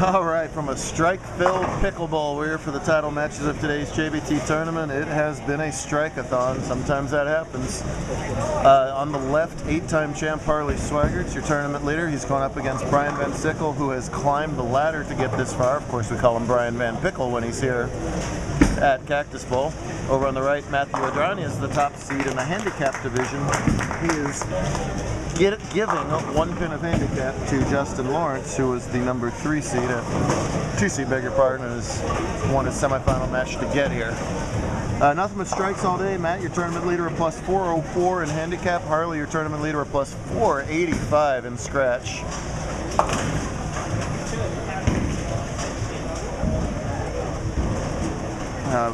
All right, from a strike-filled pickle bowl, we're here for the title matches of today's JBT tournament. It has been a strike-a-thon. Sometimes that happens. On the left, 8-time champ Harley Swiggert's your tournament leader. He's going up against Brian Van Sickle, who has climbed the ladder to get this far. Of course, we call him Brian Van Pickle when he's here at Cactus Bowl. Over on the right, Matthew Adrani is the top seed in the handicap division. He is giving 1 pin of handicap to Justin Lawrence, who was the number 2 seed, beg your pardon, and has won his semifinal match to get here. Nothing but strikes all day. Matt, your tournament leader, a plus 404 in handicap. Harley, your tournament leader, a plus 485 in scratch.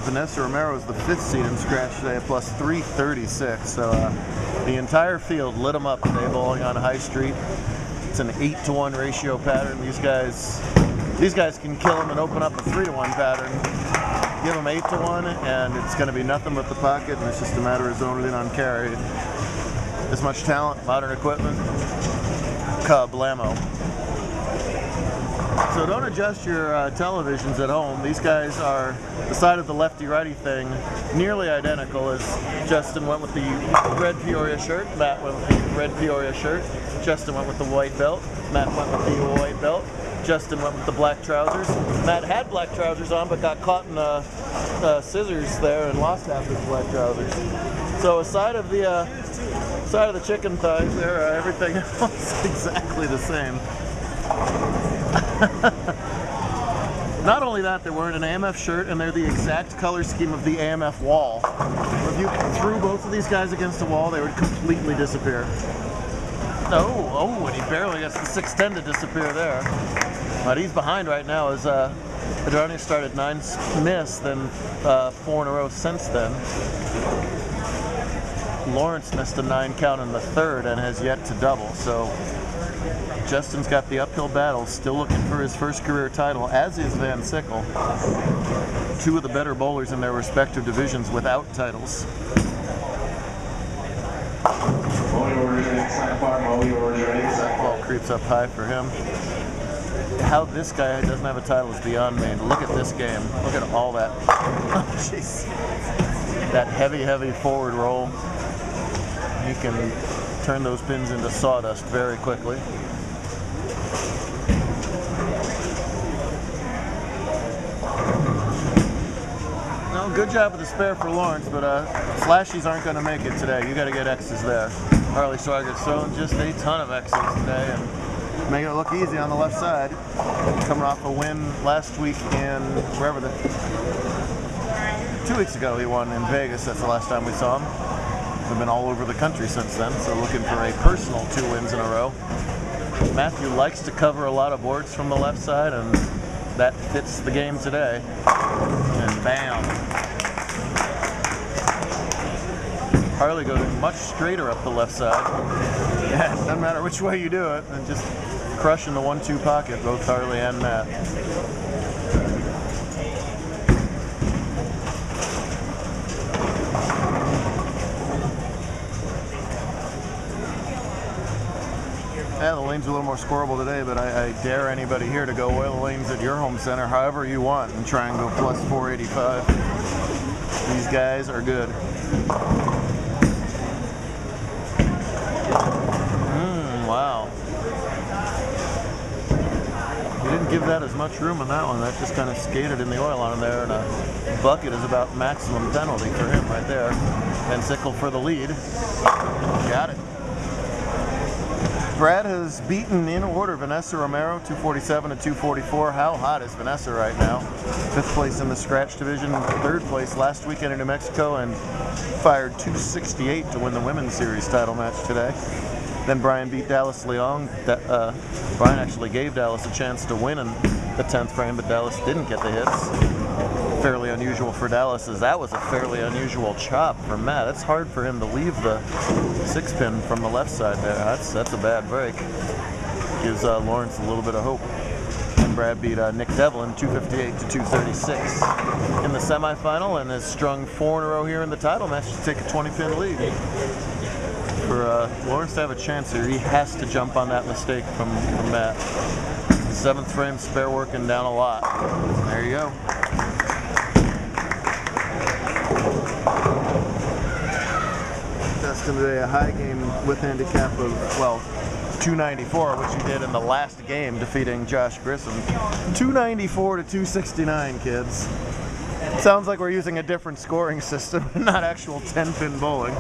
Vanessa Romero is the 5th seed in scratch today, a plus 336. So the entire field lit them up today, bowling on High Street. It's an 8-to-1 ratio pattern. These guys can kill them and open up a 3-to-1 pattern. Give them 8-to-1, and it's going to be nothing but the pocket, and it's just a matter of zoning in on carry. This much talent, modern equipment, kablamo. So don't adjust your televisions at home. These guys are, the side of the lefty-righty thing, nearly identical. As Justin went with the red Peoria shirt, Matt went with the red Peoria shirt, Justin went with the white belt, Matt went with the white belt, Justin went with the black trousers. Matt had black trousers on, but got caught in scissors there and lost half his black trousers. So aside of the chicken thighs there, everything else is exactly the same. Not only that, they're wearing an AMF shirt, and they're the exact color scheme of the AMF wall. If you threw both of these guys against a wall, they would completely disappear. Oh, and he barely gets the 610 to disappear there. But he's behind right now as Adrani started 9 miss, then 4 in a row since then. Lawrence missed a 9 count in the 3rd and has yet to double, so Justin's got the uphill battle, still looking for his first career title, as is Van Sickle. 2 of the better bowlers in their respective divisions without titles. Ball creeps up high for him. How this guy doesn't have a title is beyond me. Look at this game. Look at all that. Oh, jeez. That heavy forward roll. He can turn those pins into sawdust very quickly. No, good job with the spare for Lawrence, but flashies aren't going to make it today. You got to get X's there. Harley Swiggert's throwing just a ton of X's today and making it look easy on the left side. Coming off a win last week in 2 weeks ago he won in Vegas. That's the last time we saw him. We've been all over the country since then, so looking for a personal 2 wins in a row. Matthew likes to cover a lot of boards from the left side, and that fits the game today. And bam. Harley goes much straighter up the left side. Yeah, it doesn't matter which way you do it, and just crushing the 1-2 pocket, both Harley and Matt. Yeah, the lane's a little more scoreable today, but I dare anybody here to go oil the lanes at your home center however you want and try and go plus 485. These guys are good. Wow. You didn't give that as much room on that one. That just kind of skated in the oil on him there, and a bucket is about maximum penalty for him right there. Van Sickle for the lead. Got it. Brad has beaten in order Vanessa Romero, 247 to 244. How hot is Vanessa right now? 5th place in the scratch division, 3rd place last weekend in New Mexico, and fired 268 to win the women's series title match today. Then Brian beat Dallas Leong. Brian actually gave Dallas a chance to win in the 10th frame, but Dallas didn't get the hits. Fairly unusual for Dallas, as that was a fairly unusual chop for Matt. It's hard for him to leave the 6-pin from the left side there. That's a bad break. Gives Lawrence a little bit of hope. And Brad beat Nick Devlin 258 to 236 in the semifinal, and has strung 4 in a row here in the title match to take a 20-pin lead. For Lawrence to have a chance here, he has to jump on that mistake from Matt. 7th frame spare working down a lot. There you go. Justin today a high game with handicap of, well, 294, which he did in the last game, defeating Josh Grissom. 294 to 269, kids. Sounds like we're using a different scoring system, not actual 10-pin bowling.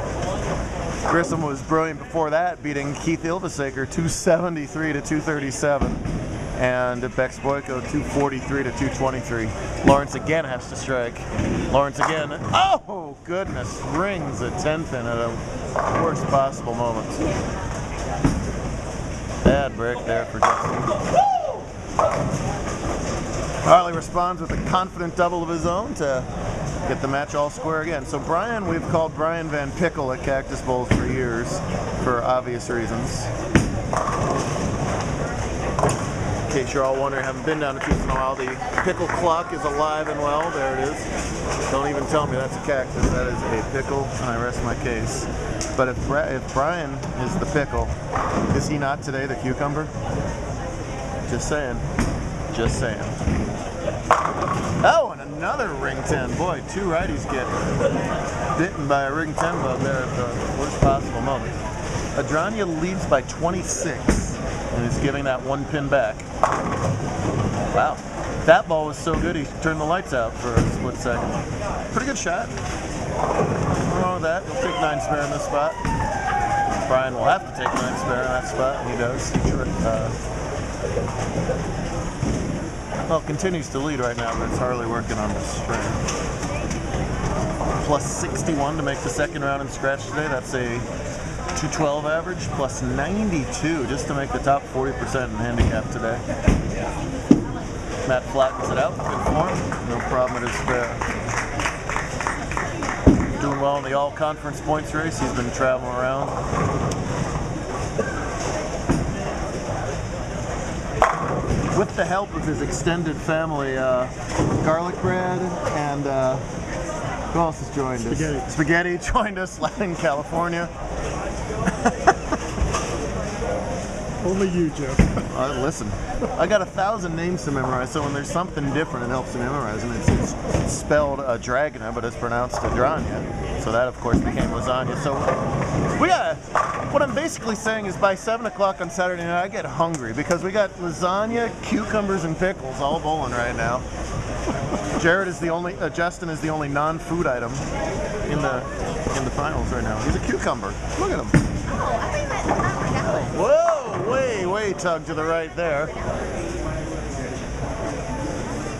Grissom was brilliant before that, beating Keith Ilvasaker 273 to 237, and Bex Boyko 243 to 223. Lawrence again has to strike. Lawrence again. Oh goodness! Rings a 10-pin at a worst possible moment. Bad break there for Justin. Harley responds with a confident double of his own to get the match all square again. So Brian, we've called Brian Van Pickle at Cactus Bowls for years, for obvious reasons. In case you're all wondering, haven't been down to Tucson in a while, the pickle clock is alive and well. There it is. Don't even tell me that's a cactus. That is a pickle, and I rest my case. But if Brian is the pickle, is he not today the cucumber? Just saying. Just saying. Oh, and another ring 10. Boy, two righties get bitten by a ring 10 bug there at the worst possible moment. Adranya leads by 26 and is giving that one pin back. Wow. That ball was so good he turned the lights out for a split second. Pretty good shot. Nothing wrong with that. He'll take 9 spare in this spot. Brian will have to take 9 spare in that spot, and he does. Well, continues to lead right now, but it's Harley working on the string. Plus 61 to make the second round in scratch today. That's a 212 average. Plus 92 just to make the top 40% in handicap today. Matt flattens it out. Good form. No problem at his spare. Doing well in the all-conference points race. He's been traveling around. With the help of his extended family, Garlic Bread and who else has joined us? Spaghetti joined us in California. Only you, Jeff. Listen, I got 1,000 names to memorize, so when there's something different, it helps to memorize. And it's spelled Dragona, but it's pronounced Adranya. So that, of course, became lasagna. So we got. What I'm basically saying is by 7 o'clock on Saturday night, I get hungry because we got lasagna, cucumbers, and pickles all bowling right now. Jared is the only, Justin is the only non-food item in the finals right now. He's a cucumber. Look at him. Whoa, way tug to the right there.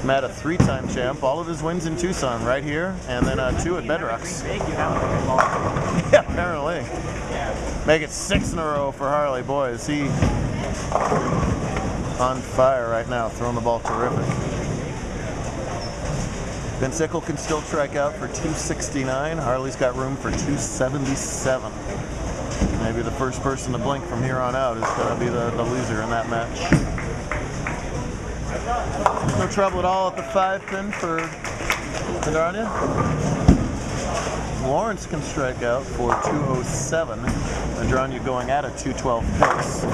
Matt, a 3-time champ. All of his wins in Tucson, right here, and then 2 at Bedrocks. Yeah, apparently. Make it 6 in a row for Harley. Boy, is he on fire right now, throwing the ball terrific. Vince Ickle can still strike out for 269. Harley's got room for 277. Maybe the first person to blink from here on out is going to be the loser in that match. No trouble at all at the 5-pin for Adranya. Lawrence can strike out for 207. Adranya going at a 212 pace.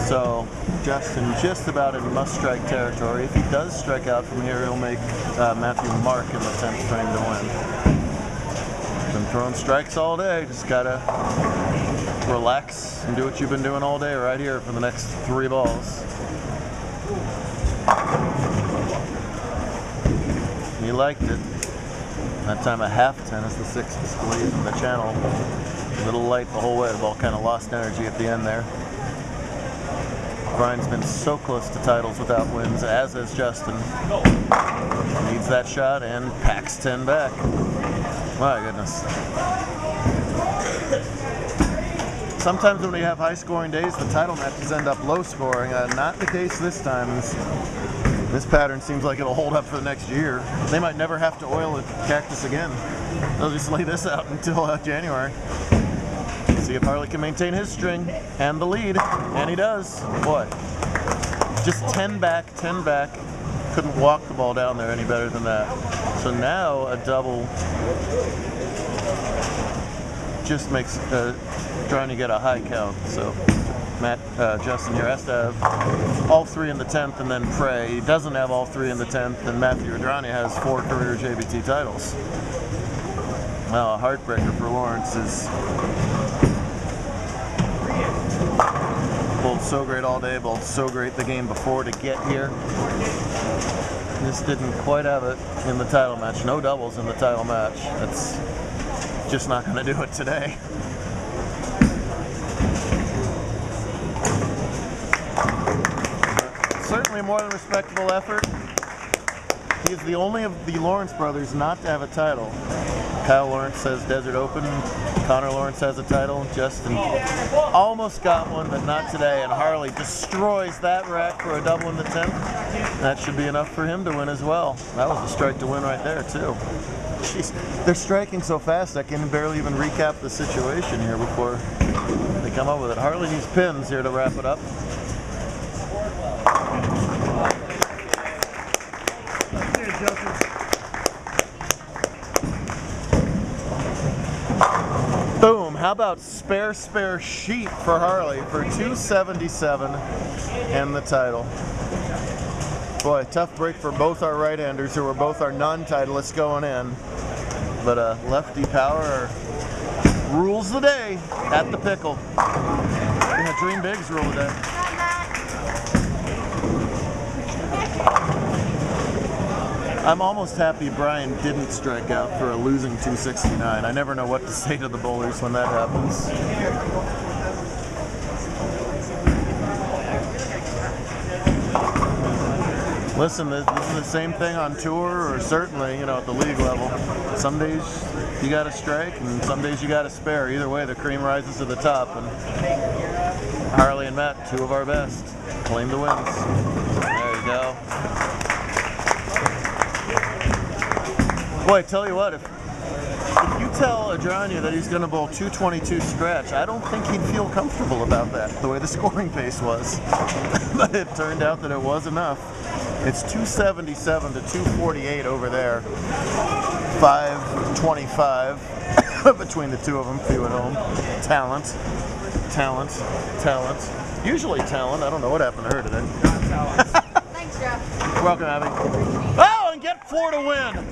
So Justin just about in must-strike territory. If he does strike out from here, he'll make Matthew Mark in the 10th frame to win. Been throwing strikes all day. Just gotta relax and do what you've been doing all day right here for the next 3 balls. He liked it. That time a half 10 as the 6 displays in the channel. A little light the whole way. The ball kind of lost energy at the end there. Brian's been so close to titles without wins, as has Justin. Needs that shot and packs 10 back. My goodness. Sometimes when we have high-scoring days, the title matches end up low-scoring. Not the case this time. This pattern seems like it'll hold up for the next year. They might never have to oil a Cactus again. They'll just lay this out until January. See if Harley can maintain his string and the lead, and he does. Boy, just 10 back, 10 back. Couldn't walk the ball down there any better than that. So now a double just makes trying to get a high count. So Justin here has to have all 3 in the 10th and then pray. He doesn't have all 3 in the 10th, and Matthew Adrania has 4 career JBT titles. Well, a heartbreaker for Lawrence is bowled so great all day, bowled so great the game before to get here. Just didn't quite have it in the title match. No doubles in the title match. That's just not going to do it today. Certainly more than respectable effort. He is the only of the Lawrence brothers not to have a title. Kyle Lawrence has Desert Open. Connor Lawrence has a title. Justin almost got one, but not today. And Harley destroys that rack for a double in the 10th. That should be enough for him to win as well. That was a strike to win right there, too. Jeez, they're striking so fast I can barely even recap the situation here before they come up with it. Harley needs pins here to wrap it up. Boom, how about spare sheet for Harley for 277 and the title. Boy, tough break for both our right-handers who were both our non-titleists going in. But lefty power rules the day at the pickle. Yeah, Dream Bigs rule the day. I'm almost happy Brian didn't strike out for a losing 269. I never know what to say to the bowlers when that happens. Listen, this is the same thing on tour, or certainly, at the league level. Some days you got to strike, and some days you got to spare. Either way, the cream rises to the top. And Harley and Matt, 2 of our best, claim the wins. There you go. Boy, I tell you what, if you tell Adrania that he's going to bowl 222 scratch, I don't think he'd feel comfortable about that, the way the scoring pace was. But it turned out that it was enough. It's 277 to 248 over there. 525 between the 2 of them, few at home. Talent. Usually talent. I don't know what happened to her today. Thanks, Jeff. You're welcome, Abby. Oh, and get 4 to win.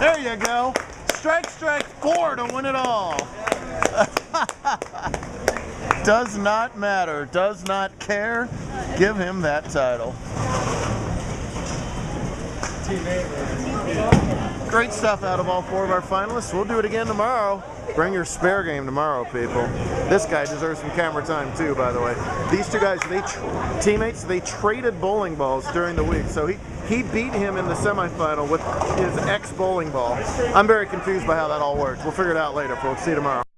There you go. Strike 4 to win it all. Does not matter. Does not care. Give him that title. Great stuff out of all 4 of our finalists. We'll do it again tomorrow. Bring your spare game tomorrow, people. This guy deserves some camera time too, by the way. These 2 guys, teammates, they traded bowling balls during the week. So he beat him in the semifinal with his ex-bowling ball. I'm very confused by how that all works. We'll figure it out later, folks. See you tomorrow.